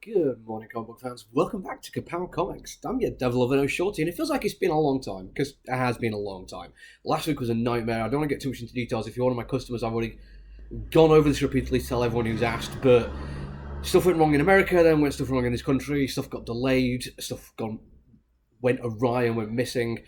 Good morning, comic book fans. Welcome back to Ka-Pow Comics. I'm your Devil of an Shorty, and it feels like it's been a long time, because it has been a long time. Last week was a nightmare. I don't want to get too much into details. If you're one of my customers, I've already gone over this repeatedly to tell everyone who's asked, but stuff went wrong in America, then went stuff wrong in this country, stuff got delayed, went awry and went missing.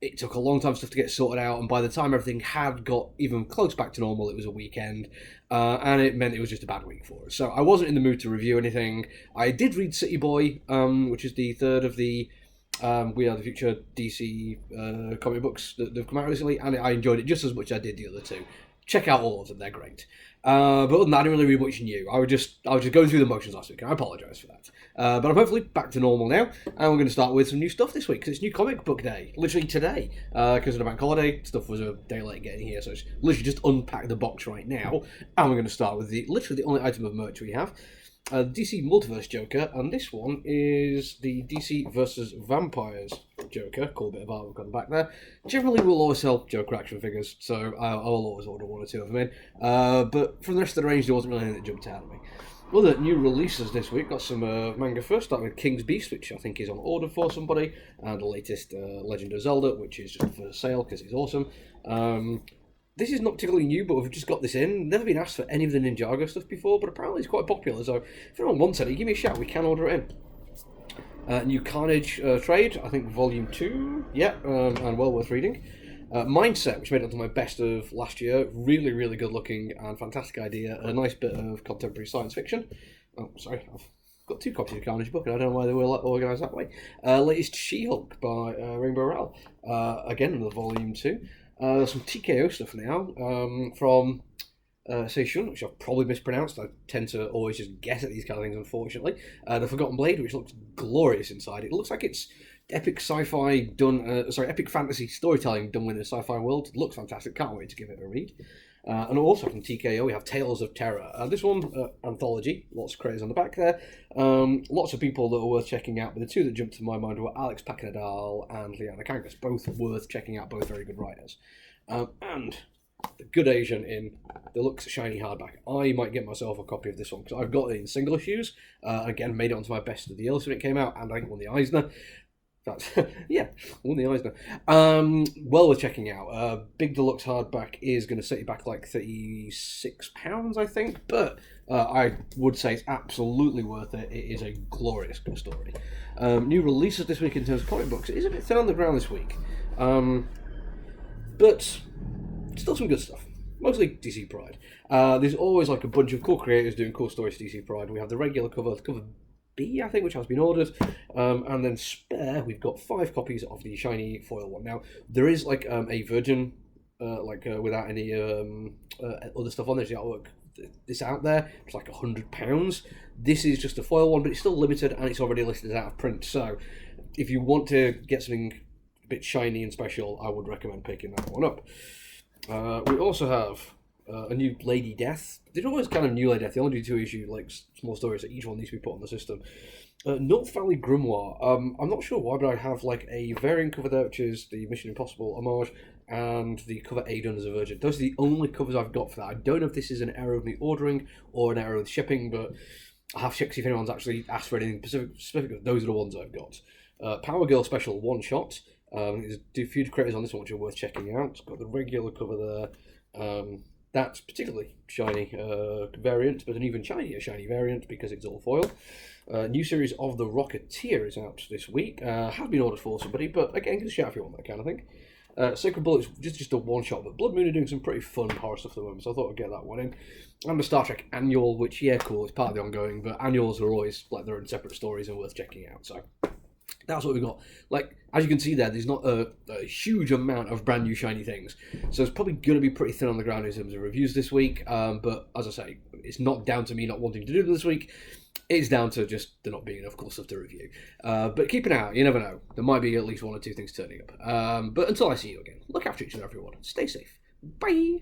It took a long time for stuff to get sorted out, and by the time everything had got even close back to normal, it was a weekend, and it meant it was just a bad week for us. So I wasn't in the mood to review anything. I did read City Boy, which is the third of the We Are the Future DC comic books that have come out recently, and I enjoyed it just as much as I did the other two. Check out all of them; they're great. But other than that, I didn't really read much new. I was just going through the motions last week, and I apologise for that. But I'm hopefully back to normal now, and we're going to start with some new stuff this week, because it's New Comic Book Day, literally today, because of the bank holiday. Stuff was a day late getting here, so it's literally just unpack the box right now, and we're going to start with literally the only item of merch we have. DC Multiverse Joker, and this one is the DC versus Vampires Joker. Cool bit of artwork on the back there. Generally, we'll always sell Joker action figures, so I'll always order one or two of them in. But from the rest of the range, there wasn't really anything that jumped out at me. Other new releases this week, got some manga first, starting with King's Beast, which I think is on order for somebody, and the latest Legend of Zelda, which is just for sale because it's awesome. This is not particularly new, but we've just got this in. Never been asked for any of the Ninjago stuff before, but apparently it's quite popular, so if anyone wants any, give me a shout, we can order it in. New Carnage trade, I think Volume 2, yeah, and well worth reading. Mindset, which made it to my best of last year. Really, really good looking and fantastic idea. A nice bit of contemporary science fiction. Oh, sorry, I've got two copies of Carnage book, and I don't know why they were organised that way. Latest She-Hulk by Rainbow Rowell. Again, another Volume 2. Some TKO stuff now from Seishun, which I've probably mispronounced. I tend to always just guess at these kind of things, unfortunately. The Forgotten Blade, which looks glorious inside. It looks like it's epic sci-fi done, epic fantasy storytelling done within a sci-fi world. It looks fantastic. Can't wait to give it a read. And also from TKO, we have Tales of Terror. This one, anthology, lots of credits on the back there. Lots of people that are worth checking out, but the two that jumped to my mind were Alex Packnadal and Liana Kangas, both worth checking out, both very good writers. And the good Asian in Deluxe Shiny Hardback. I might get myself a copy of this one, because I've got it in single issues. Again, made it onto my best of the year when it came out, and I won the Eisner. That's, yeah, won the Eisner. Well worth checking out. Big Deluxe Hardback is going to set you back like £36, I think, but I would say it's absolutely worth it. It is a glorious good story. New releases this week in terms of comic books. It is a bit thin on the ground this week, but still some good stuff. Mostly DC Pride. There's always like a bunch of cool creators doing cool stories to DC Pride. We have the regular cover B, I think, which has been ordered, and then spare, we've got 5 copies of the shiny foil one. Now, there is like a virgin, without any other stuff on there. The artwork this out there, it's like £100. This is just a foil one, but it's still limited, and it's already listed as out of print. So, if you want to get something a bit shiny and special, I would recommend picking that one up. We also have a new Lady Death. They're always kind of new Lady Death. They only do 2 issue, like small stories that each one needs to be put on the system. North Valley Grimoire. I'm not sure why, but I have like a variant cover there, which is the Mission Impossible homage, and the cover A done as a virgin. Those are the only covers I've got for that. I don't know if this is an error of me ordering or an error of shipping, but I have checked if anyone's actually asked for anything specific. Those are the ones I've got. Power Girl Special one shot. There's a few creators on this one which are worth checking out. It's got the regular cover there. That's particularly shiny variant, but an even shinier shiny variant because it's all foil. New series of The Rocketeer is out this week. Have been ordered for somebody, but again, give us a shout if you want that kind of thing. Sacred Bullet's just a one-shot, but Blood Moon are doing some pretty fun horror stuff at the moment, so I thought I'd get that one in. And the Star Trek Annual, which, yeah, cool, it's part of the ongoing, but annuals are always like their own separate stories and worth checking out, so that's what we've got. Like, as you can see there, there's not a huge amount of brand new shiny things. So it's probably going to be pretty thin on the ground in terms of reviews this week. But as I say, it's not down to me not wanting to do them this week. It's down to just there not being enough cool stuff to review. But keep an eye out. You never know. There might be at least 1 or 2 things turning up. But until I see you again, look after each other, everyone. Stay safe. Bye.